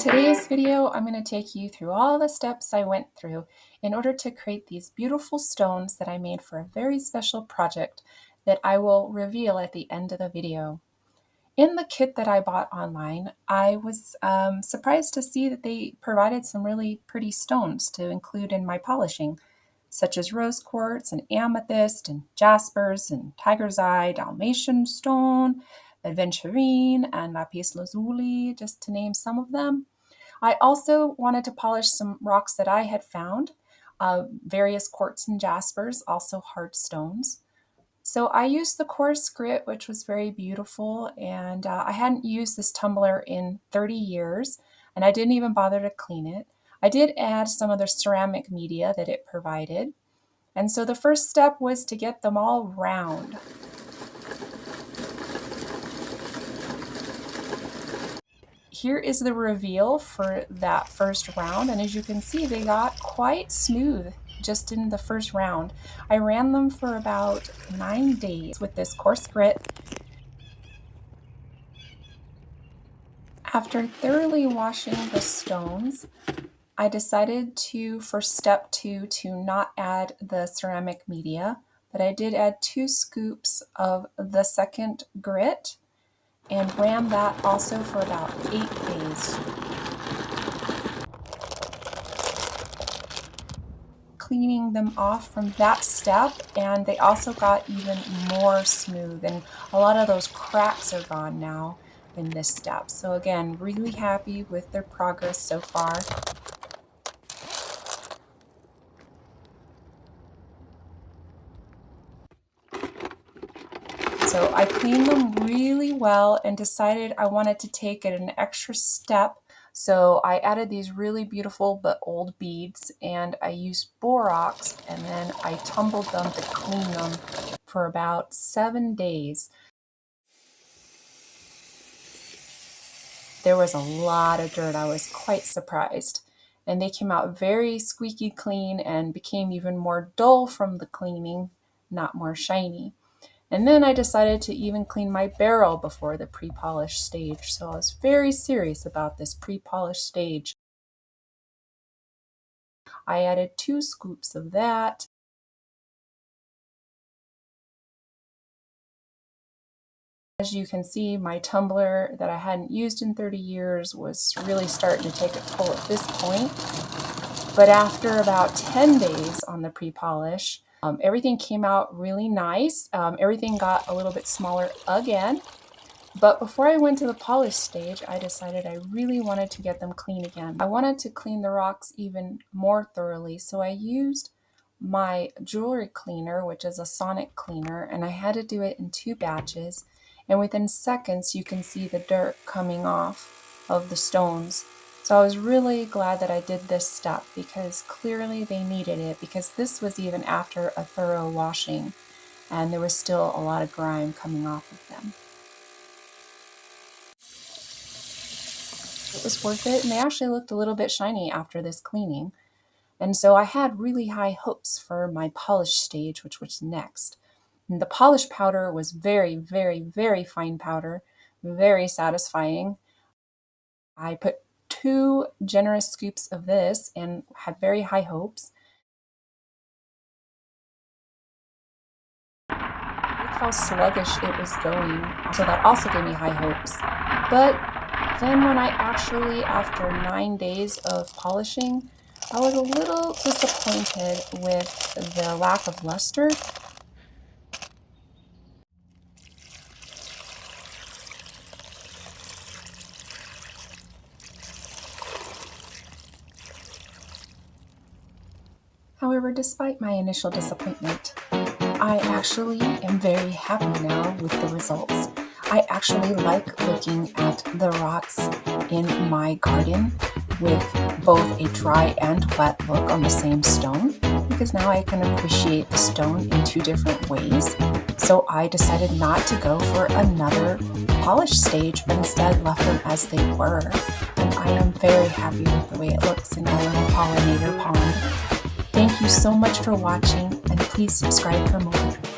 today's video, I'm going to take you through all the steps I went through in order to create these beautiful stones that I made for a very special project that I will reveal at the end of the video. In the kit that I bought online, I was surprised to see that they provided some really pretty stones to include in my polishing, such as rose quartz and amethyst and jaspers and tiger's eye, Dalmatian stone, aventurine, and lapis lazuli, just to name some of them. I also wanted to polish some rocks that I had found, various quartz and jaspers, also hard stones. So I used the coarse grit, which was very beautiful, and I hadn't used this tumbler in 30 years, and I didn't even bother to clean it. I did add some of the ceramic media that it provided, and so the first step was to get them all round. Here is the reveal for that first round, and as you can see, they got quite smooth just in the first round. I ran them for about 9 days with this coarse grit. After thoroughly washing the stones, I decided to, for step 2, to not add the ceramic media, but I did add 2 scoops of the second grit and ran that also for about 8 days. Cleaning them off from that step, and they also got even more smooth, and a lot of those cracks are gone now in this step. So again, really happy with their progress so far. So I cleaned them really well and decided I wanted to take it an extra step. So I added these really beautiful but old beads, and I used borax, and then I tumbled them to clean them for about 7 days. There was a lot of dirt. I was quite surprised. And they came out very squeaky clean and became even more dull from the cleaning, not more shiny. And then I decided to even clean my barrel before the pre-polish stage. So I was very serious about this pre-polish stage. I added 2 scoops of that. As you can see, my tumbler that I hadn't used in 30 years was really starting to take a toll at this point. But after about 10 days on the pre-polish, everything came out really nice. Everything got a little bit smaller again. But before I went to the polish stage, I decided I really wanted to get them clean again. I wanted to clean the rocks even more thoroughly, so I used my jewelry cleaner, which is a sonic cleaner, and I had to do it in 2 batches. And within seconds, you can see the dirt coming off of the stones. So I was really glad that I did this step, because clearly they needed it, because this was even after a thorough washing, and there was still a lot of grime coming off of them. It was worth it, and they actually looked a little bit shiny after this cleaning. And so I had really high hopes for my polish stage, which was next. And the polish powder was very, very, very fine powder, very satisfying. I put 2 generous scoops of this and had very high hopes. Look how sluggish it was going, so that also gave me high hopes. But then when I actually, after 9 days of polishing, I was a little disappointed with the lack of luster. However, despite my initial disappointment, I actually am very happy now with the results. I actually like looking at the rocks in my garden with both a dry and wet look on the same stone, because now I can appreciate the stone in 2 different ways. So I decided not to go for another polish stage, but instead left them as they were. And I am very happy with the way it looks in my little pollinator pond. Thank you so much for watching, and please subscribe for more.